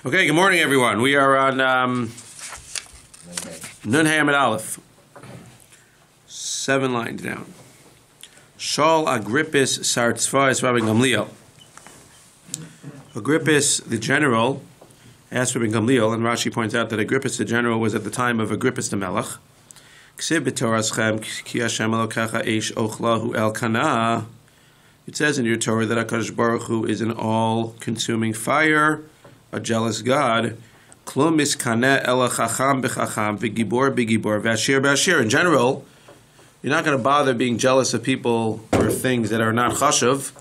Okay, good morning, everyone. We are on Nun Hamid Aleph. 7 lines down. Shal Agrippus Sartzvais Rabbi Gamliel. Agrippus, the general, asked Rabbi Gamliel, and Rashi points out that Agrippus, the general, was at the time of Agrippus the Melech. It says in your Torah that HaKadosh Baruch Hu is an all-consuming fire, a jealous God. In general, you're not going to bother being jealous of people or things that are not chashav.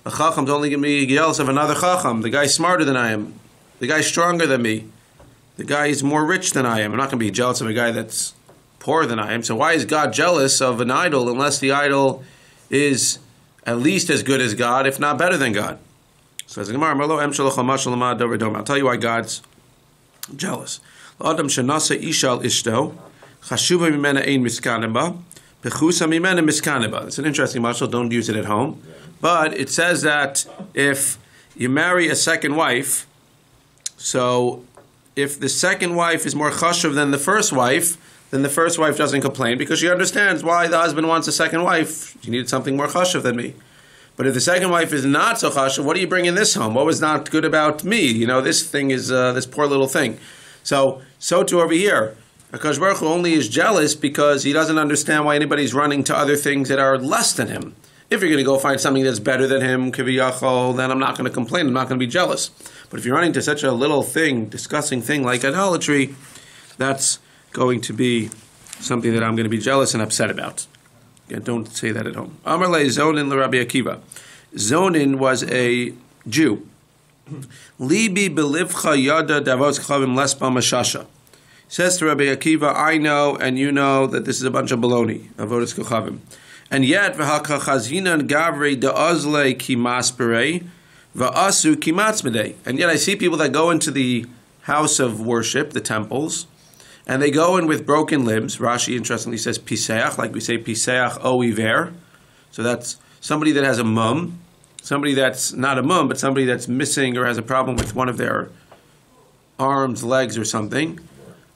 A chacham's only going to be jealous of another chacham. The guy's smarter than I am. The guy's stronger than me. The guy is more rich than I am. I'm not going to be jealous of a guy that's poorer than I am. So why is God jealous of an idol unless the idol is at least as good as God, if not better than God? So as the Gemara, I'll tell you why God's jealous. It's an interesting mashal, don't use it at home. But it says that if you marry a second wife, so if the second wife is more chashuv than the first wife, then the first wife doesn't complain because she understands why the husband wants a second wife. She needed something more chashuv than me. But if the second wife is not so chashuv, what are you bringing this home? What was not good about me? You know, this thing is this poor little thing. So too over here. HaKadosh Baruch Hu only is jealous because he doesn't understand why anybody's running to other things that are less than him. If you're going to go find something that's better than him, kiviyachol, then I'm not going to complain. I'm not going to be jealous. But if you're running to such a little thing, disgusting thing like idolatry, that's going to be something that I'm going to be jealous and upset about. Again, don't say that at home. Amar le Zonin Rabbi Akiva. Zonin was a Jew. Libi belivcha yada davos chavim lespa mashasha. Says to Rabbi Akiva, I know and you know that this is a bunch of baloney, avodas kochavim. And yet, v'hakachazinan gavri da'azle kimaspere va'asu kimatzmedei. And yet I see people that go into the house of worship, the temples, and they go in with broken limbs. Rashi interestingly says piseach, like we say piseach o iver. So that's somebody that has a mum, somebody that's not a mum, but somebody that's missing or has a problem with one of their arms, legs, or something.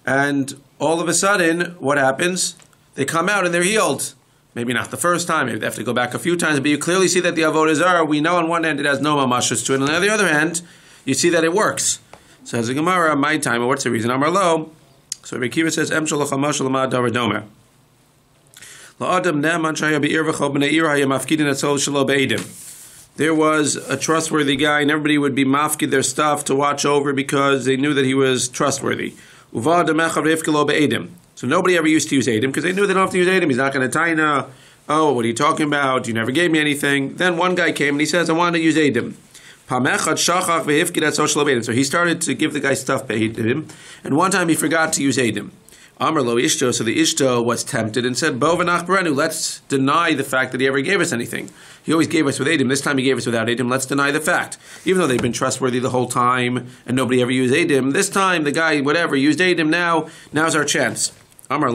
And all of a sudden, what happens? They come out and they're healed. Maybe not the first time, maybe they have to go back a few times, but you clearly see that the avodah zarah, we know on one hand it has no mamashus to it, and on the other hand, you see that it works. So as a Gemara, my time, what's the reason? Amar lo. So Rabbi Akiva says, Em shalach hamashal ma davadomer. La'adam ne'man shaya be'ir v'chol b'nei ir hayam mafkidin etzol shelo be'edim. There was a trustworthy guy, and everybody would be mafkid their stuff to watch over because they knew that he was trustworthy. Uva demechav rifkelo be'edim. So nobody ever used to use Adam because they knew they don't have to use Adam. He's not going to taina. Oh, what are you talking about? You never gave me anything. Then one guy came and he says, I want to use Adam. So he started to give the guy stuff Adam. And one time he forgot to use Adam. Amar lo ishto. So the ishto was tempted and said, Bo v'nach berenu. Let's deny the fact that he ever gave us anything. He always gave us with Adam. This time he gave us without Adam. Let's deny the fact. Even though they've been trustworthy the whole time and nobody ever used Adam, this time the guy, whatever, used Adam. Now's our chance. Just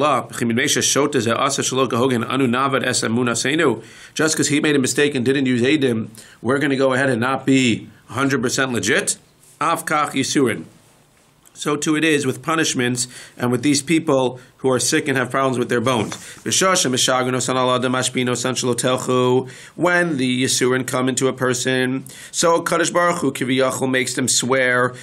because he made a mistake and didn't use Adam, we're going to go ahead and not be 100% legit. Avkach Yisurin. So too it is with punishments and with these people who are sick and have problems with their bones. When the Yisurin come into a person, so Kadosh Baruch Hu Kiviyachol makes them swear,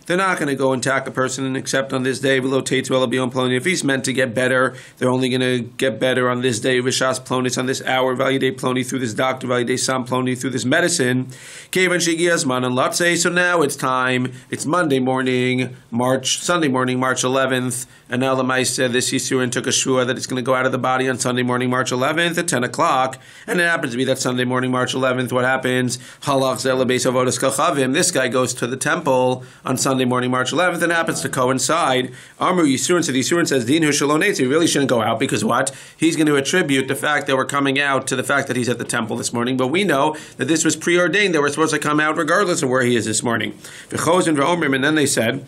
they're not going to go and attack a person except on this day. If he's meant to get better, they're only going to get better on this day, Vishas Plonis, on this hour, Validei Ploni, through this doctor, Validei Sam Ploni, through this medicine. And let's say, so now it's time. It's Sunday morning, March 11th, and now Lamai said this Yisurin took a shua that it's going to go out of the body on Sunday morning, March 11th at 10 o'clock, and it happens to be that Sunday morning, March 11th, what happens? Halach zeh lebeis avodas kochavim. This guy goes to the temple on Sunday morning, March 11th, and happens to coincide. Amru Yisurin, so the Yisurin says, Din hu shelo netzi, he really shouldn't go out, because what? He's going to attribute the fact that we're coming out to the fact that he's at the temple this morning, but we know that this was preordained, that we're supposed to come out regardless of where he is this morning. And then they said,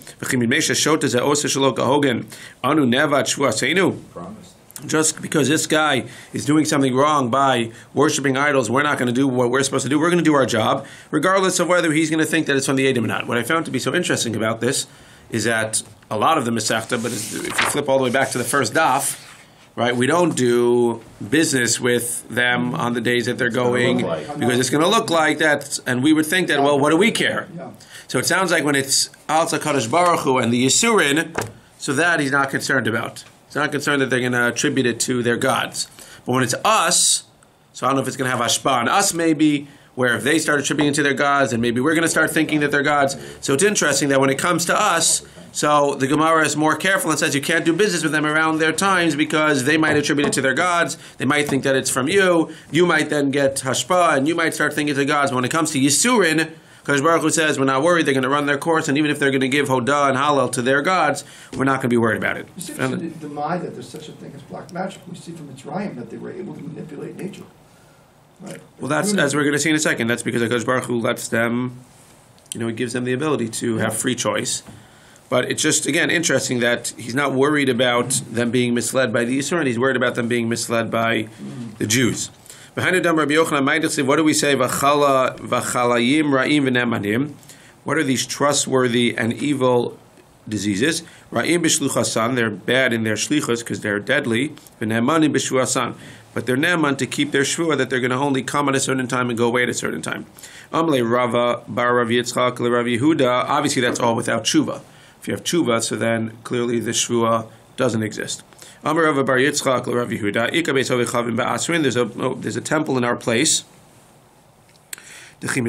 just because this guy is doing something wrong by worshiping idols, we're not going to do what we're supposed to do. We're going to do our job, regardless of whether he's going to think that it's from the Edom or not. What I found to be so interesting about this is that a lot of the Masechta, but if you flip all the way back to the first daf, right, we don't do business with them on the days that they're going, because it's going to look like that, and we would think that, well, what do we care? So it sounds like when it's Al Kadosh Baruch Hu and the Yisurin, so that he's not concerned about. He's not concerned that they're going to attribute it to their gods. But when it's us, so I don't know if it's going to have ashpa on us maybe, where if they start attributing to their gods, and maybe we're going to start thinking that they're gods. So it's interesting that when it comes to us, so the Gemara is more careful and says you can't do business with them around their times because they might attribute it to their gods. They might think that it's from you. You might then get hashpa, and you might start thinking it's the gods. But when it comes to Yisurin, because Baruch Hu says, we're not worried, they're going to run their course, and even if they're going to give Hodah and Hallel to their gods, we're not going to be worried about it. You see, to deny that there's such a thing as black magic, we see from Mitzrayim that they were able to manipulate nature. Right. Well, that's, as we're going to see in a second, that's because HaKadosh Baruch Hu lets them, he gives them the ability to have free choice. But it's just, again, interesting that he's not worried about them being misled by the Yisur, and he's worried about them being misled by the Jews. What do we say? What are these trustworthy and evil diseases? They're bad in their shlichus because they're deadly. But they're ne'eman to keep their shvua that they're going to only come at a certain time and go away at a certain time. Obviously, that's all without tshuva. If you have tshuva, so then clearly the shvua doesn't exist. There's a temple in our place. When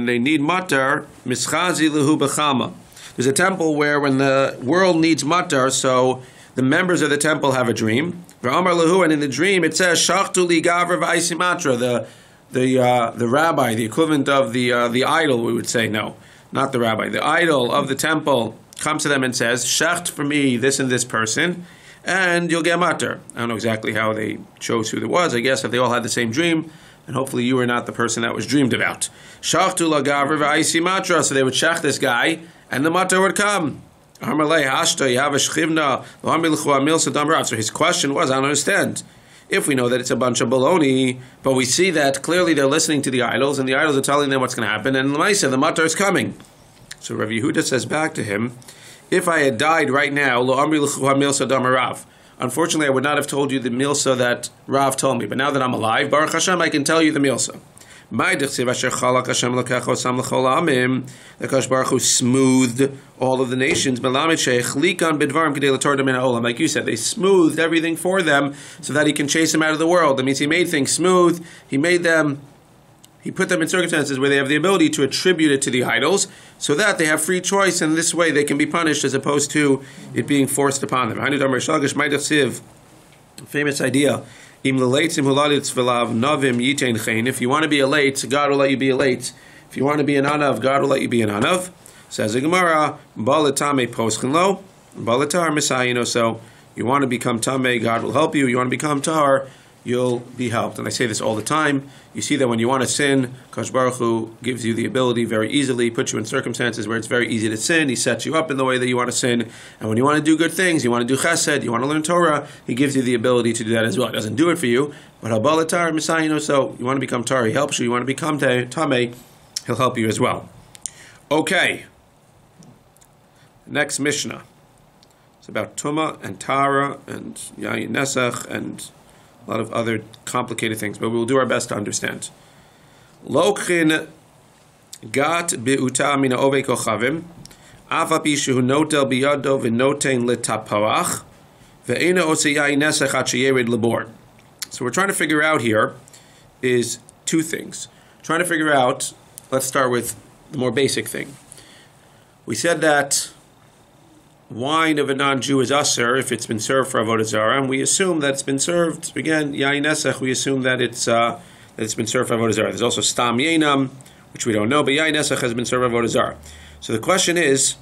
they need matar, there's a temple where when the world needs matar, so the members of the temple have a dream. And in the dream it says, the rabbi, the equivalent of the idol, we would say, no, not the rabbi, the idol of the temple comes to them and says, Shacht for me this and this person, and you'll get matar. I don't know exactly how they chose who it was. I guess if they all had the same dream, and hopefully you were not the person that was dreamed about. Shachtu lagaver v'aisi matra, so they would shach this guy, and the matar would come. So his question was, I don't understand. If we know that it's a bunch of baloney, but we see that clearly they're listening to the idols, and the idols are telling them what's going to happen, and the matar is coming. So Rabbi Yehuda says back to him, if I had died right now, unfortunately I would not have told you the milsa that Rav told me, but now that I'm alive, Baruch Hashem, I can tell you the milsa. The Kosh Baruch Hu smoothed all of the nations. Like you said, they smoothed everything for them so that he can chase them out of the world. That means he made things smooth. He put them in circumstances where they have the ability to attribute it to the idols, so that they have free choice, and this way they can be punished as opposed to it being forced upon them. Famous idea. If you want to be a late, God will let you be a late. If you want to be an anav, God will let you be an anav. Says the Gemara, so you want to become tameh, God will help you. You want to become tahar, you'll be helped. And I say this all the time. You see that when you want to sin, Kosh Baruch Hu gives you the ability very easily, puts you in circumstances where it's very easy to sin. He sets you up in the way that you want to sin. And when you want to do good things, you want to do chesed, you want to learn Torah, He gives you the ability to do that as well. He doesn't do it for you, but habalatar misayino, so you want to become tar, He helps you. You want to become tameh, He'll help you as well. Okay. Next Mishnah. It's about Tumah and Tara and Yayin Nesach and a lot of other complicated things, but we will do our best to understand. Lokhin gat beuta mina ove kochavim, afapi shehu notel biyado v'noten letapawach, ve'ena oseyai nesach at sheyered lebor. So we're trying to figure out here is two things. Trying to figure out, let's start with the more basic thing. We said that wine of a non-Jew is aser if it's been served for avodah zarah, and we assume that it's been served again yain nesach. We assume that it's been served for avodah zarah. There's also stam yenam, which we don't know, but yain nesach has been served for avodah zarah. So the question is,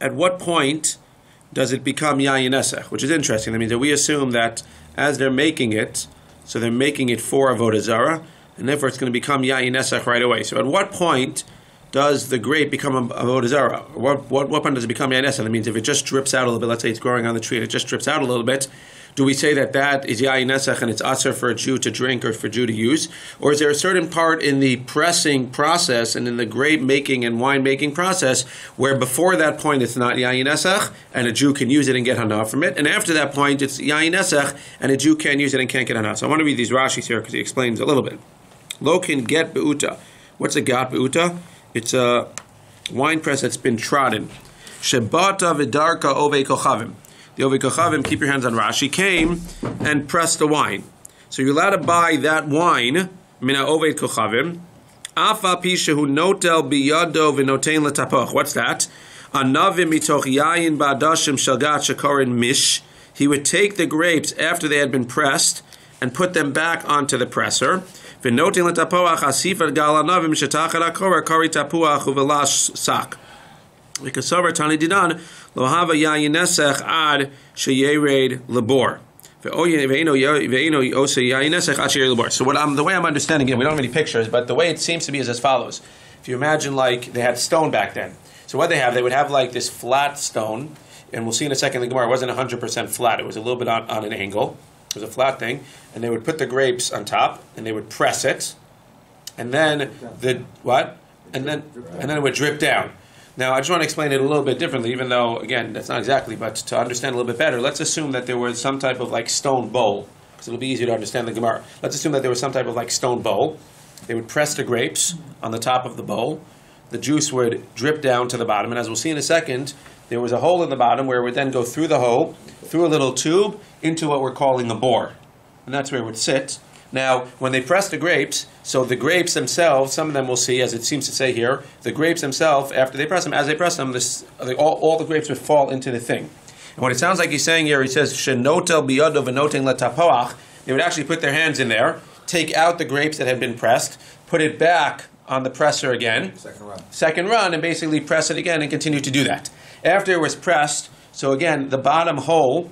at what point does it become yain nesach? Which is interesting. That means that we assume that as they're making it, so they're making it for avodah zarah, and therefore it's going to become yain nesach right away. So at what point does the grape become avodah zarah? What point does it become yain nesach? That means if it just drips out a little bit, let's say it's growing on the tree and it just drips out a little bit, do we say that is yain nesach and it's aser for a Jew to drink or for a Jew to use? Or is there a certain part in the pressing process and in the grape making and wine making process where before that point it's not yain nesach and a Jew can use it and get hana from it, and after that point it's yain nesach and a Jew can use it and can't get hana? So I want to read these Rashis here because he explains a little bit. Lo can get beuta. What's a gat beuta? It's a wine press that's been trodden. Shebata v'darka ovei kochavim. The ovei kochavim, keep your hands on Rashi, came and pressed the wine. So you're allowed to buy that wine, mina ovei kochavim, afa pi shehu notel biyado v'notein l'tapoch. What's that? Anavim mitoch yayin ba'adashim shalgat shekorin mish. He would take the grapes after they had been pressed and put them back onto the presser. V'notein l'tapoach asifat gal anavim shetachar akora kari tapuach uvelash sak. V'kasover tani didan lo hava yayin nesach ad sheyered lebor. So the way I'm understanding it, we don't have any pictures, but the way it seems to be is as follows. If you imagine like they had stone back then. So what they would have like this flat stone, and we'll see in a second in the Gemara, it wasn't 100% flat, it was a little bit on an angle. It was a flat thing, and they would put the grapes on top, and they would press it, and then and then it would drip down. Now, I just want to explain it a little bit differently, even though, again, that's not exactly, but to understand a little bit better, let's assume that there was some type of like stone bowl, because it'll be easier to understand the Gemara. Let's assume that there was some type of like stone bowl. They would press the grapes on the top of the bowl. The juice would drip down to the bottom, and as we'll see in a second, there was a hole in the bottom where it would then go through the hole, through a little tube, into what we're calling a bore. And that's where it would sit. Now, when they press the grapes, so the grapes themselves, some of them we'll see, as it seems to say here, the grapes themselves, after they press them, as they press them, all the grapes would fall into the thing. And what it sounds like he's saying here, he says, Shenotel biyado v'noten letapoach. They would actually put their hands in there, take out the grapes that had been pressed, put it back on the presser again. Second run, and basically press it again and continue to do that. After it was pressed, so again, the bottom hole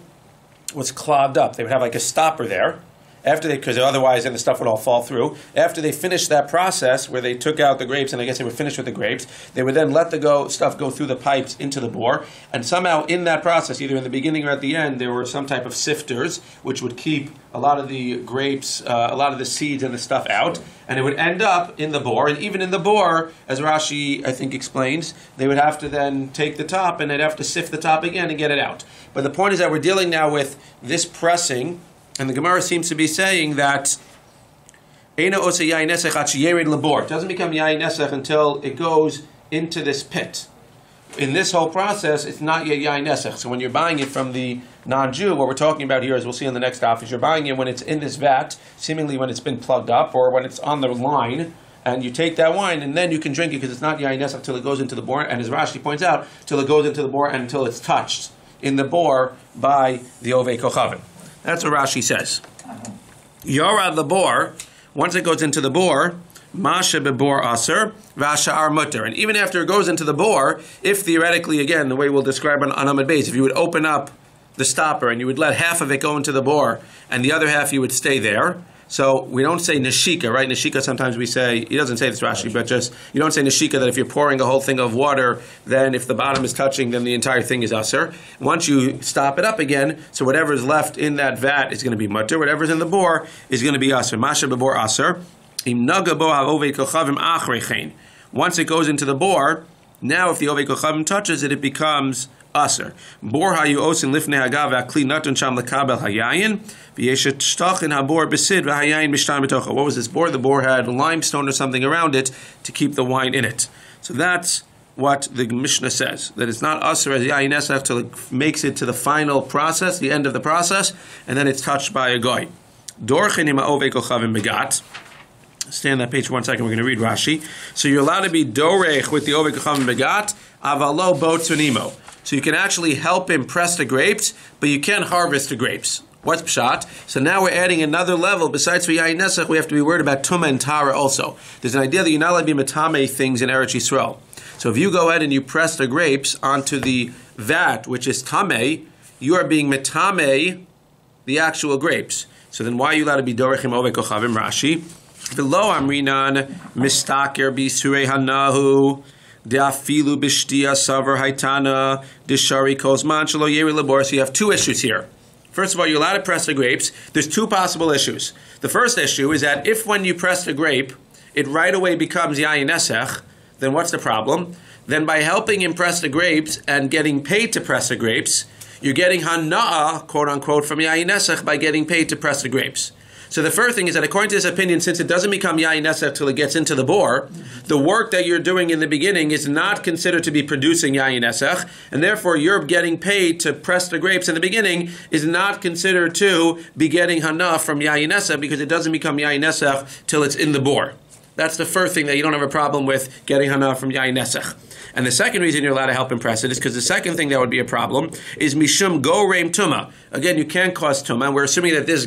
was clogged up. They would have like a stopper there. Because otherwise then the stuff would all fall through. After they finished that process where they took out the grapes, and I guess they were finished with the grapes, they would then let the stuff go through the pipes into the bore, and somehow in that process, either in the beginning or at the end, there were some type of sifters which would keep a lot of the grapes, a lot of the seeds and the stuff out, and it would end up in the bore. And even in the bore, as Rashi I think explains, they would have to then take the top and they'd have to sift the top again and get it out. But the point is that we're dealing now with this pressing. And the Gemara seems to be saying that it doesn't become yain nesach until it goes into this pit. In this whole process, it's not yet yain nesach. So when you're buying it from the non-Jew, what we're talking about here, as we'll see in the next DAF, is you're buying it when it's in this vat, seemingly when it's been plugged up, or when it's on the line, and you take that wine, and then you can drink it because it's not yain nesach until it goes into the bore, and as Rashi points out, till it goes into the bore and until it's touched in the bore by the ovei kochavim. That's what Rashi says. Yorad lebor, once it goes into the bore, masha bebor aser, v'asha'ar mutter. And even after it goes into the bore, if theoretically, again, the way we'll describe on Amud Beis, if you would open up the stopper and you would let half of it go into the bore and the other half you would stay there. So we don't say neshika, right? Neshika, sometimes we say, he doesn't say this Rashi, but just, you don't say neshika that if you're pouring a whole thing of water, then if the bottom is touching, then the entire thing is aser. Once you stop it up again, so whatever is left in that vat is going to be mutter, whatever's in the bore is going to be aser. Masha bebor aser. Im naga bo ha-ovei kochavim achrechein. Once it goes into the bore, now if the ovei kochavim touches it, it becomes aser. Bor hayu osin lifnei hagav v'akli natun sham lekabel hayayin v'yeshet shtachin habor besid v'hayayin mishtan b'tocha. What was this bore? The bore had limestone or something around it to keep the wine in it. So that's what the Mishnah says, that it's not aser as yayin nesach till it makes it to the final process, the end of the process, and then it's touched by a goy. Dorchin ima ovei kochavim begat. Stay on that page for 1 second. We're going to read Rashi. So you're allowed to be dorech with the ovei kochavim begat, avalo botzunimo. So you can actually help him press the grapes, but you can't harvest the grapes. What's pshat? So now we're adding another level. Besides for yayin nesach, we have to be worried about tumah and tara also. There's an idea that you're not allowed to be metame things in Eretz Yisrael. So if you go ahead and you press the grapes onto the vat, which is tameh, you are being metame the actual grapes. So then why are you allowed to be dorechim ovei kochavim? Rashi. V'lo amrinan mistaker bisurei hanahu de'afilu b'shtia savar haitana deshari kozman shelo yeri labor. So you have two issues here. First of all, you're allowed to press the grapes. There's two possible issues. The first issue is that if when you press the grape, it right away becomes yayin nesech, then what's the problem? Then by helping him press the grapes and getting paid to press the grapes, you're getting hana'ah, quote unquote, from yayin nesech by getting paid to press the grapes. So the first thing is that according to this opinion, since it doesn't become yayin nesech till it gets into the bore, the work that you're doing in the beginning is not considered to be producing yayin nesech, and therefore you're getting paid to press the grapes in the beginning is not considered to be getting hana from yayin nesech because it doesn't become yayin nesech till it's in the bore. That's the first thing that you don't have a problem with getting hana from yayin nesech. And the second reason you're allowed to help him press it is because the second thing that would be a problem is mishum go reim tuma. Again, you can't cause tuma, and we're assuming that this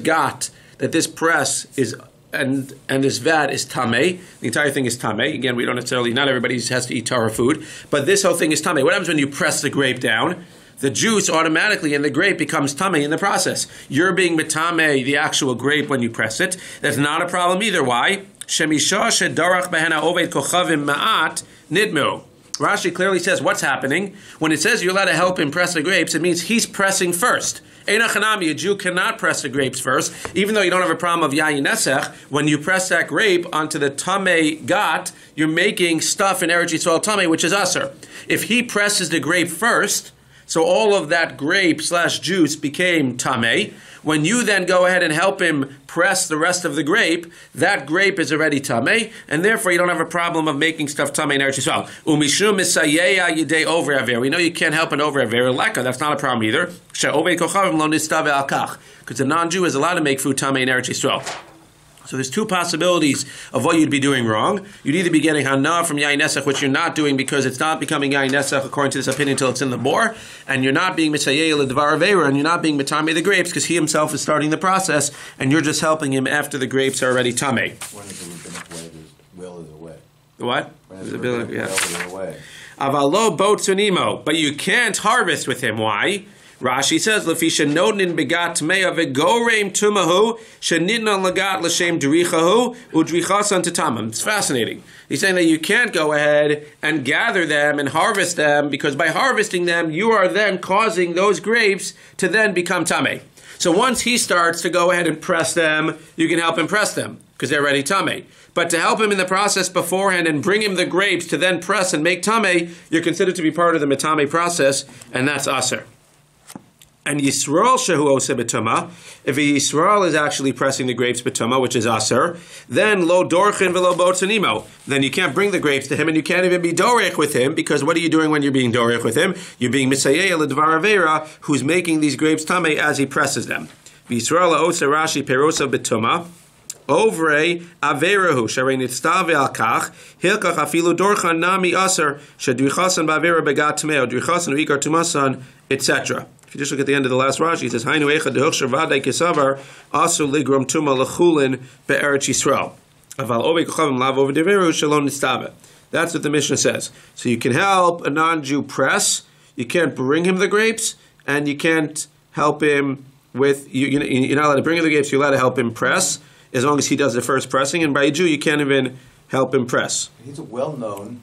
press is and this vat is tameh. The entire thing is tameh. Again, we don't necessarily, not everybody has to eat Torah food, but this whole thing is tameh. What happens when you press the grape down? The juice automatically in the grape becomes tameh in the process. You're being metameh the actual grape when you press it. That's not a problem either. Why? Shemisha shedarach behena oved kochavim ma'at nidmu. Rashi clearly says what's happening. When it says you're allowed to help him press the grapes, it means he's pressing first. A Jew cannot press the grapes first, even though you don't have a problem of yayin nesech. When you press that grape onto the tameh gat, you're making stuff in Eretz Yisrael tameh, which is aser. If he presses the grape first, so all of that grape / juice became tameh. When you then go ahead and help him press the rest of the grape, that grape is already tameh, and therefore you don't have a problem of making stuff tameh in Eretz Yisrael. Umishum misayeya yidei over aver. We know you can't help an over aver leka. That's not a problem either. She'ovei kochavim lo nistave al kach, because a non-Jew is allowed to make food tameh in Eretz Yisrael. So there's two possibilities of what you'd be doing wrong. You'd either be getting hana from yayin nesech, which you're not doing because it's not becoming yayin nesech according to this opinion until it's in the bor, and you're not being misayeh l'dvar avera, and you're not being mitame the grapes because he himself is starting the process, and you're just helping him after the grapes are already tameh. When is the rabbinic way? His will is away. The what? When is the rabbinic will is away? Avalo botsunimo, but you can't harvest with him. Why? Rashi says, "Lefisha nodnin begat meya vegoreim tumahu shenidnan lagat l'shem derichahu udrichasan tatamim." It's fascinating. He's saying that you can't go ahead and gather them and harvest them because by harvesting them, you are then causing those grapes to then become tameh. So once he starts to go ahead and press them, you can help him press them because they're already tameh. But to help him in the process beforehand and bring him the grapes to then press and make tameh, you're considered to be part of the metame process, and that's aser. And Yisrael shehu oseh b'tumah, if a Yisrael is actually pressing the grapes b'tumah, which is aser, then lo dorchin v'lo botzanimo. Then you can't bring the grapes to him, and you can't even be dorech with him, because what are you doing when you're being dorech with him? You're being misayeh l'dvar avera, who's making these grapes tameh as he presses them. Yisrael oseh Rashi perosa b'tumah. Ovre averahu sharei nitztave al kach hilkach afilu dorchan nami aser shedrichasan ba'avera begat tameh drichasan uikar tumasan, etc. If you just look at the end of the last Rashi, it says, "Hainu echad dehuchsher vadei kesavar asu ligrom tuma lechulin be'eretz Yisrael. Aval ovei kochavim lav over deveru shalom nistave." That's what the Mishnah says. So you can help a non-Jew press, you can't bring him the grapes, and you can't help him with, you're not allowed to bring him the grapes, you're allowed to help him press, as long as he does the first pressing, and by a Jew, you can't even help him press. He's a well-known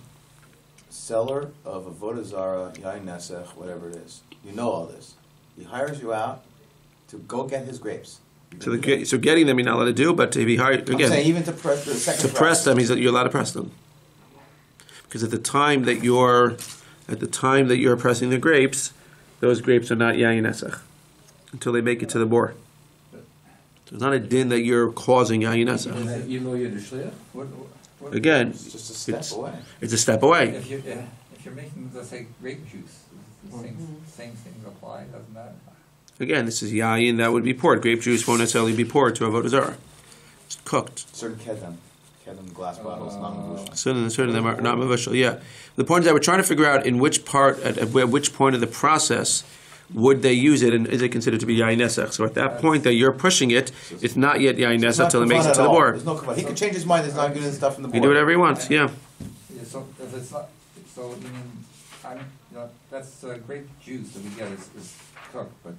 seller of avodah zarah, yain nesech, whatever it is. You know all this. He hires you out to go get his grapes. So getting them you're not allowed to do, but to be hired again. I'm saying even to press the second press them, you're allowed to press them. Because at the time that you're pressing the grapes, those grapes are not yain nesech until they make it to the bor. So it's not a din that you're causing yain nesech. You know you're the shliach? Again, It's just a step away. It's a step away. If you're making, let's say, grape juice, the same things apply, doesn't matter. Again, this is yayin that would be poured. Grape juice won't necessarily be poured to avodah zarah. It's cooked. Certain kedem glass bottles, not Certain of them are not mavushal. Yeah. The point is that we're trying to figure out in which part, at which point of the process would they use it, and is it considered to be yayin nesech? So at that point that you're pushing it, it's not yet yayin nesech until it makes it to the bor. There's no kavod. He can change his mind. There's not good stuff in the bor. He can do whatever he wants. Yeah. So if it's not, so you mean, that's grape juice that we get is cooked, but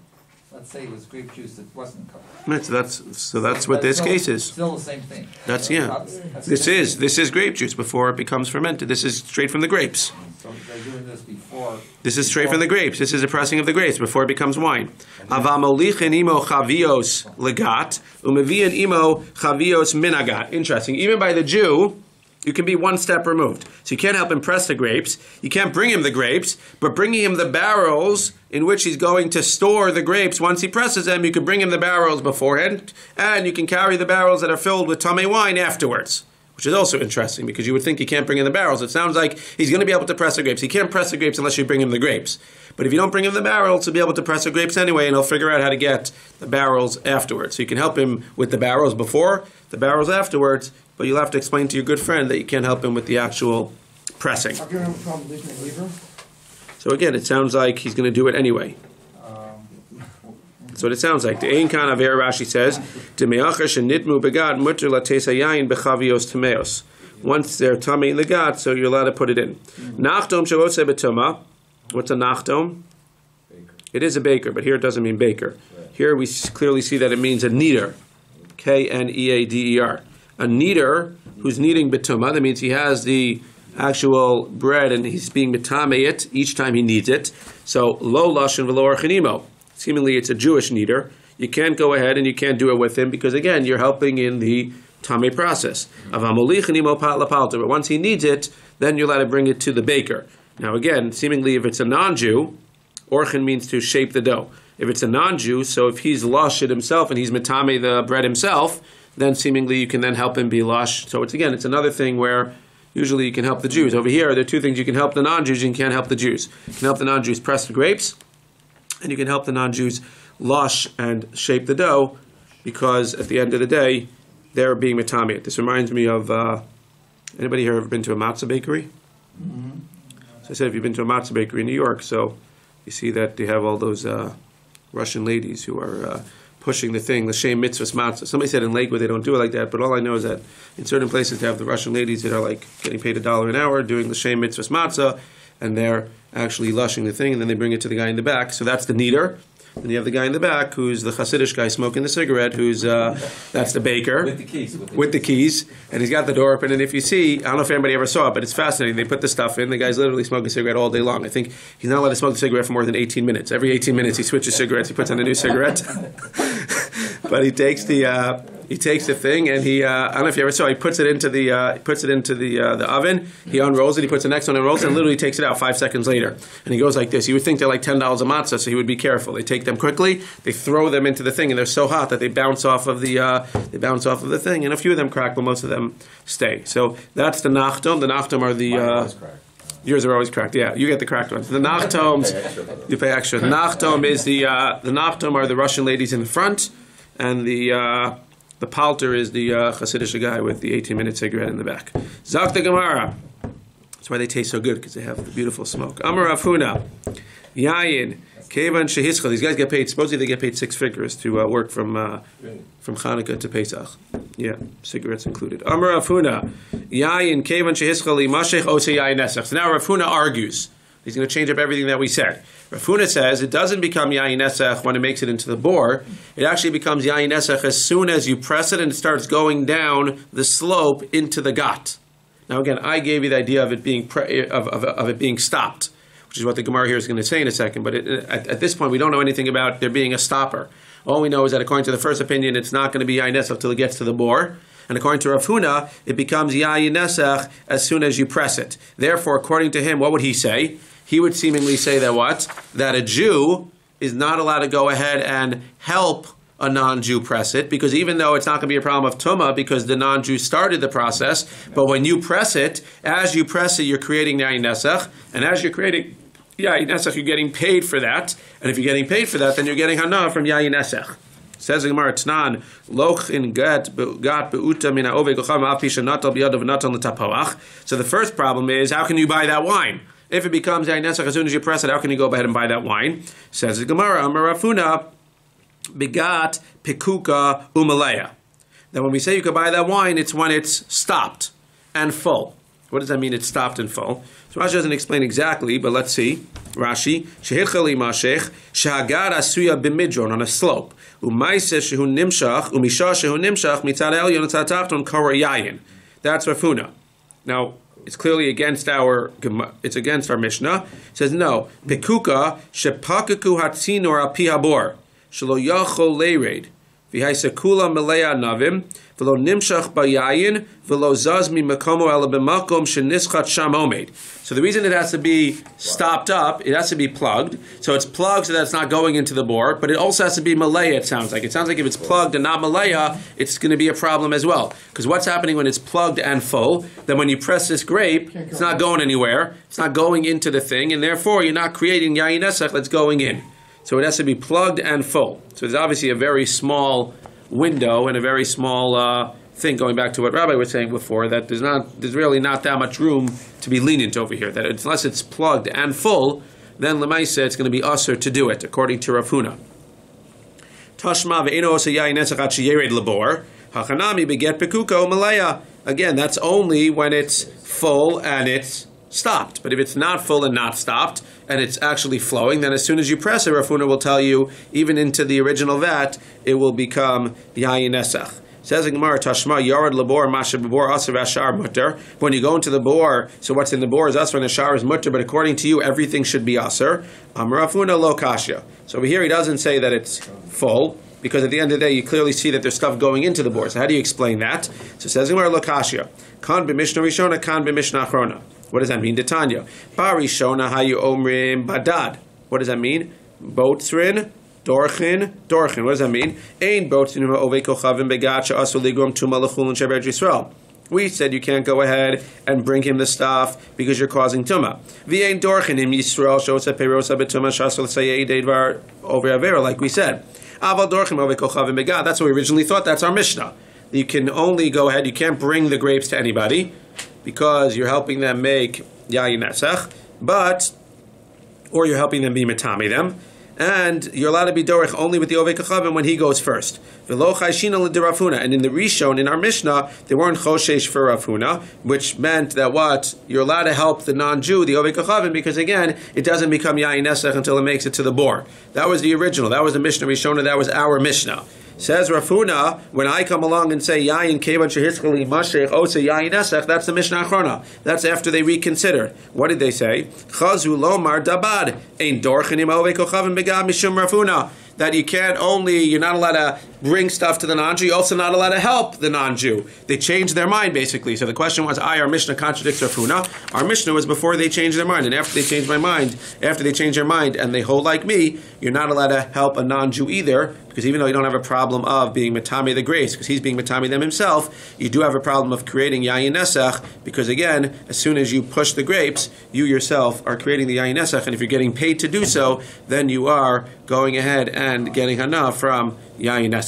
let's say it was grape juice that wasn't covered. Right, so that's what this case is. Still the same thing. That's That's This is grape juice before it becomes fermented. This is straight from the grapes. So they're doing this before. This is straight from the grapes. This is a pressing of the grapes before it becomes wine. Avamolichin imo chavios legat umevian imo chavios minagat. Interesting. Even by the Jew, you can be one step removed. So you can't help him press the grapes. You can't bring him the grapes, but bringing him the barrels in which he's going to store the grapes once he presses them, you can bring him the barrels beforehand, and you can carry the barrels that are filled with tamei wine afterwards. Which is also interesting, because you would think you can't bring in the barrels. It sounds like he's going to be able to press the grapes. He can't press the grapes unless you bring him the grapes. But if you don't bring him the barrels, he'll be able to press the grapes anyway, and he'll figure out how to get the barrels afterwards. So you can help him with the barrels before, the barrels afterwards, but you'll have to explain to your good friend that you can't help him with the actual pressing. How can I have a problem with leaving a lever? So again, it sounds like he's going to do it anyway. That's what it sounds like. The Ein Kan Aver Rashi says, once they're tummy legat, so you're allowed to put it in. Nachtom shavose betuma. What's a nachtom? It is a baker, but here it doesn't mean baker. Here we clearly see that it means a kneader. Kneader. A kneader who's kneading betuma. That means he has the actual bread and he's being betame it each time he kneads it. So lo lashon v'lo archanimo. Seemingly it's a Jewish kneader. You can't go ahead and you can't do it with him because again you're helping in the tamei process. But once he needs it, then you're allowed to bring it to the baker. Now again, seemingly if it's a non-Jew, orchan means to shape the dough. If it's a non-Jew, so if he's lush it himself and he's metame the bread himself, then seemingly you can then help him be lush. So it's another thing where usually you can help the Jews. Over here, there are two things. You can help the non-Jews and you can't help the Jews. You can help the non-Jews press the grapes, and you can help the non-Jews lush and shape the dough, because at the end of the day, they're being metame. This reminds me of, anybody here ever been to a matzah bakery? Mm-hmm. So I said, if you've been to a matzah bakery in New York, so you see that they have all those Russian ladies who are pushing the thing, the Shem Mitzvahs matzah. Somebody said in Lakewood they don't do it like that, but all I know is that in certain places they have the Russian ladies that are like getting paid $1 an hour doing the Shem Mitzvahs matzah, and they're actually lushing the thing, and then they bring it to the guy in the back. So that's the kneader. Then you have the guy in the back who's the Hasidish guy smoking the cigarette, who's that's the baker. With the keys. With the keys. And he's got the door open. And if you see, I don't know if anybody ever saw it, but it's fascinating. They put the stuff in. The guy's literally smoking a cigarette all day long. I think he's not allowed to smoke the cigarette for more than 18 minutes. Every 18 minutes he switches cigarettes. He puts on a new cigarette. But he takes the thing and he I don't know if you ever saw, he puts it into the oven, he unrolls it, he puts the next one, unrolls it, and literally takes it out 5 seconds later. And he goes like this. You would think they're like $10 a matzah, so he would be careful. They take them quickly, they throw them into the thing, and they're so hot that they bounce off of the thing, and a few of them crack, but most of them stay. So that's the nachtom. The nachtom are the yours are always cracked. Yeah, you get the cracked ones. The nachtoms, you pay extra. The nachtom is the nachtom are the Russian ladies in the front, and the palter is the Hasidic guy with the 18-minute cigarette in the back. Zak the Gemara. That's why they taste so good, because they have the beautiful smoke. Amar Rav Huna, Yayin, Kevan Shehischal. These guys get paid. Supposedly they get paid 6 figures to work from Hanukkah to Pesach. Yeah, cigarettes included. Amar Rav Huna, Yayin, Kevan Shehischal, Mashech Ose Yayin Nesach. So now Rav Huna argues. He's going to change up everything that we said. Rav Huna says it doesn't become yayin nesach when it makes it into the bore. It actually becomes yayin nesach as soon as you press it and it starts going down the slope into the gat. Now again, I gave you the idea of it being of it being stopped, which is what the Gemara here is going to say in a second. But at this point, we don't know anything about there being a stopper. All we know is that according to the first opinion, it's not going to be yayin nesach till it gets to the bore. And according to Rav Huna, it becomes yayin nesach as soon as you press it. Therefore, according to him, what would he say? He would seemingly say that what? That a Jew is not allowed to go ahead and help a non-Jew press it, because even though it's not going to be a problem of tumah because the non-Jew started the process, but when you press it, as you press it, you're creating yayin nesach, and as you're creating yayin nesach, you're getting paid for that, and if you're getting paid for that, then you're getting hana from yayin nesach. Says the Gemara, Tnan, loch in gat beuta mina ove gocham apisha natal biyadav natal netapawach. So the first problem is, how can you buy that wine? If it becomes yayin nesach as soon as you press it, how can you go ahead and buy that wine? Says the Gemara, Amar Rav Huna, begat pikuka umalaya. Then when we say you can buy that wine, it's when it's stopped and full. What does that mean? It's stopped and full. So Rashi doesn't explain exactly, but let's see. Rashi, Shehitchali Mashech, Shahagad Asuya Bimidron, on a slope. Umaise Shehu Nimshach, Umisha Shehu Nimshach, Mitzad Elyon, Mitzad Tachton, Kara Yayin. That's Rafuna. Now, it's clearly against our Mishnah. It says, no. Pekuka, Shepakaku Hatzinor Al Pi Habor, Shelo Yachol Leired, V'haisa Kula Melea Navim, V'lo Nimshach Bayayin, V'lo Zazmi Makomo Ela B'makom Shenischat Sham Omed. So the reason it has to be stopped up, it has to be plugged. So it's plugged so that it's not going into the bore, but it also has to be malaya, it sounds like. It sounds like if it's plugged and not malaya, it's going to be a problem as well. Because what's happening when it's plugged and full, then when you press this grape, it's not going anywhere, it's not going into the thing, and therefore you're not creating yayin nesach that's going in. So it has to be plugged and full. So there's obviously a very small window and a very small thing, going back to what Rabbi was saying before, that there's really not that much room to be lenient over here. That unless it's plugged and full, then Lemaisa it's going to be usher to do it, according to Rav Huna. Tashma ve'eno osa yayin nesach at sheyered labor hachanami beget pekuka u'malaya. Again, that's only when it's full and it's stopped. But if it's not full and not stopped, and it's actually flowing, then as soon as you press it, Rav Huna will tell you, even into the original vat, it will become yayin nesach. Says in Gemara, Tashma Yarad Labor Masha Babor Aser Vashar Mutter. When you go into the bore, so what's in the bore is Aser and the Shar is Mutter, but according to you, everything should be Aser. Rav Huna Lo Kashya. So over here, he doesn't say that it's full, because at the end of the day, you clearly see that there's stuff going into the bore. So how do you explain that? So it says in Gemara Lo Kashya. Kan b'Mishnah Rishona, kan b'Mishnah Achrona. What does that mean? Detanya. Barishona hayu omrim badad. What does that mean? Botzrin. Dorchin. What does that mean? Ein botzin ovei kochavim begat she'asu ligrom tuma l'chulun she'ber Yisrael. We said you can't go ahead and bring him the stuff because you're causing tuma. V'ein dorchin im Yisrael she'osa perosa betuma she'asu l'sayei deidvar over avera, like we said. Aval dorchin ovei kochavim begat. That's what we originally thought. That's our Mishnah. You can only go ahead. You can't bring the grapes to anybody because you're helping them make yayin nesach, or you're helping them be matami them. And you're allowed to be dorech only with the ovei kachavim when he goes first. V'lo chayshina l'Rav Huna. And in the Rishon, in our Mishnah, they weren't choshesh for Rav Huna, which meant that what? You're allowed to help the non-Jew, the ovei kachavim, because again, it doesn't become yayin nesach until it makes it to the bor. That was the original. That was the Mishnah Rishona. That was our Mishnah. Says Rav Huna, when I come along and say yayin kevan shehitzchali mashech osa yayin nesach, that's the Mishnah Achrona. That's after they reconsidered. What did they say? Chazu lomar dabad ein dorchenim ovei kochavim begam mishum Rav Huna. That you're not allowed to bring stuff to the non-Jew, you're also not allowed to help the non-Jew. They changed their mind, basically. So the question was, our Mishnah contradicts Rav Huna. Our Mishnah was before they changed their mind, and after they changed their mind, and they hold like me, you're not allowed to help a non-Jew either, because even though you don't have a problem of being matami the grace, because he's being matami them himself, you do have a problem of creating yayin nesach, because again, as soon as you push the grapes, you yourself are creating the yayin nesach, and if you're getting paid to do so, then you are going ahead and getting hana from yayin nesach.